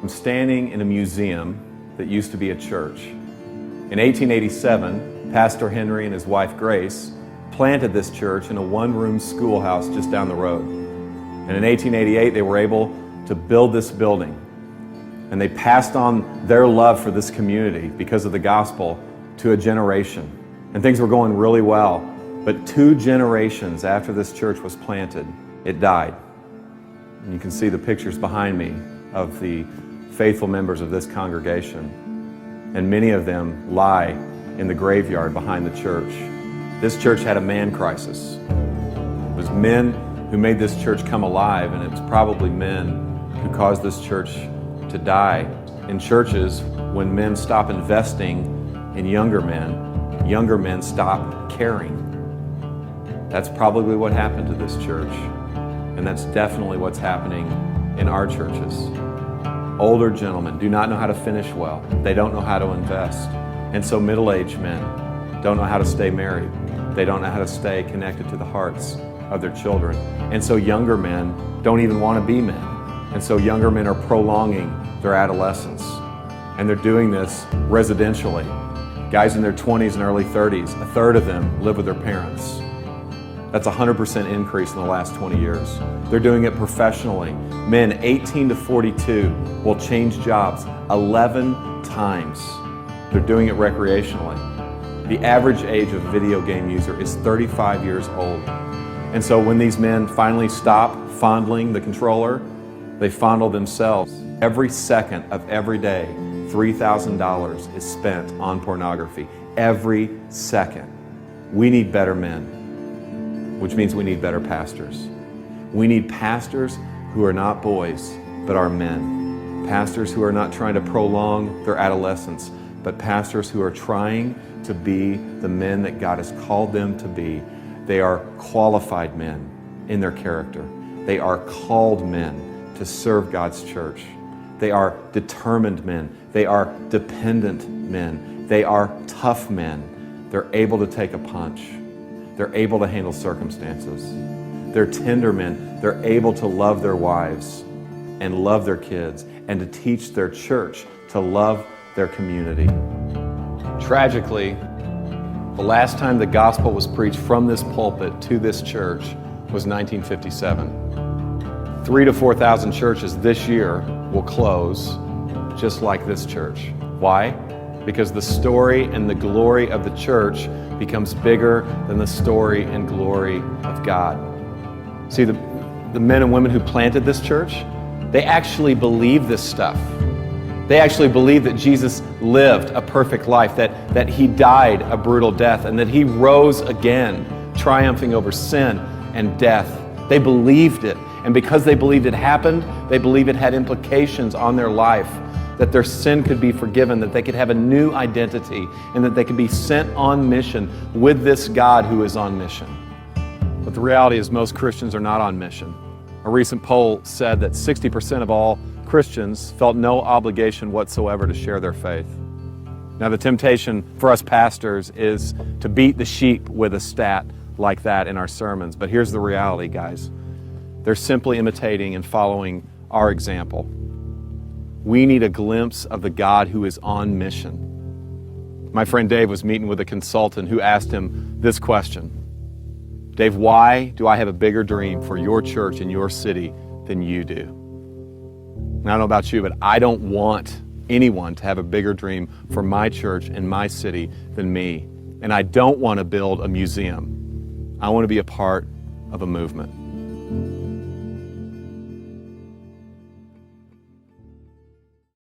I'm standing in a museum that used to be a church. In 1887, Pastor Henry and his wife Grace planted this church in a one-room schoolhouse just down the road. And in 1888, they were able to build this building. And they passed on their love for this community because of the gospel to a generation. And things were going really well. But 2 generations after this church was planted, it died. And you can see the pictures behind me of the faithful members of this congregation. And many of them lie in the graveyard behind the church. This church had a man crisis. It was men who made this church come alive, and it's probably men who caused this church to die. In churches, when men stop investing in younger men stop caring. That's probably what happened to this church, and that's definitely what's happening in our churches. Older gentlemen do not know how to finish well. They don't know how to invest. And so middle-aged men don't know how to stay married. They don't know how to stay connected to the hearts of their children. And so younger men don't even want to be men. And so younger men are prolonging their adolescence. And they're doing this residentially. Guys in their 20s and early 30s, a third of them live with their parents. That's a 100% increase in the last 20 years. They're doing it professionally. Men 18 to 42 will change jobs 11 times. They're doing it recreationally. The average age of a video game user is 35 years old. And so when these men finally stop fondling the controller, they fondle themselves. Every second of every day, $3,000 is spent on pornography. Every second. We need better men, which means we need better pastors. We need pastors who are not boys, but are men. Pastors who are not trying to prolong their adolescence, but pastors who are trying to be the men that God has called them to be. They are qualified men in their character. They are called men to serve God's church. They are determined men. They are dependent men. They are tough men. They're able to take a punch. They're able to handle circumstances. They're tender men. They're able to love their wives and love their kids and to teach their church to love their community. Tragically, the last time the gospel was preached from this pulpit to this church was 1957. 3,000 to 4,000 churches this year will close just like this church. Why? Because the story and the glory of the church becomes bigger than the story and glory of God. See, the men and women who planted this church, they actually believe this stuff. They actually believe that Jesus lived a perfect life, that he died a brutal death, and that he rose again, triumphing over sin and death. They believed it, and because they believed it happened, they believed it had implications on their life, that their sin could be forgiven, that they could have a new identity, and that they could be sent on mission with this God who is on mission. But the reality is most Christians are not on mission. A recent poll said that 60% of all Christians felt no obligation whatsoever to share their faith. Now, the temptation for us pastors is to beat the sheep with a stat like that in our sermons. But here's the reality, guys. They're simply imitating and following our example. We need a glimpse of the God who is on mission. My friend Dave was meeting with a consultant who asked him this question. Dave, why do I have a bigger dream for your church and your city than you do? And I don't know about you, but I don't want anyone to have a bigger dream for my church and my city than me. And I don't want to build a museum. I want to be a part of a movement.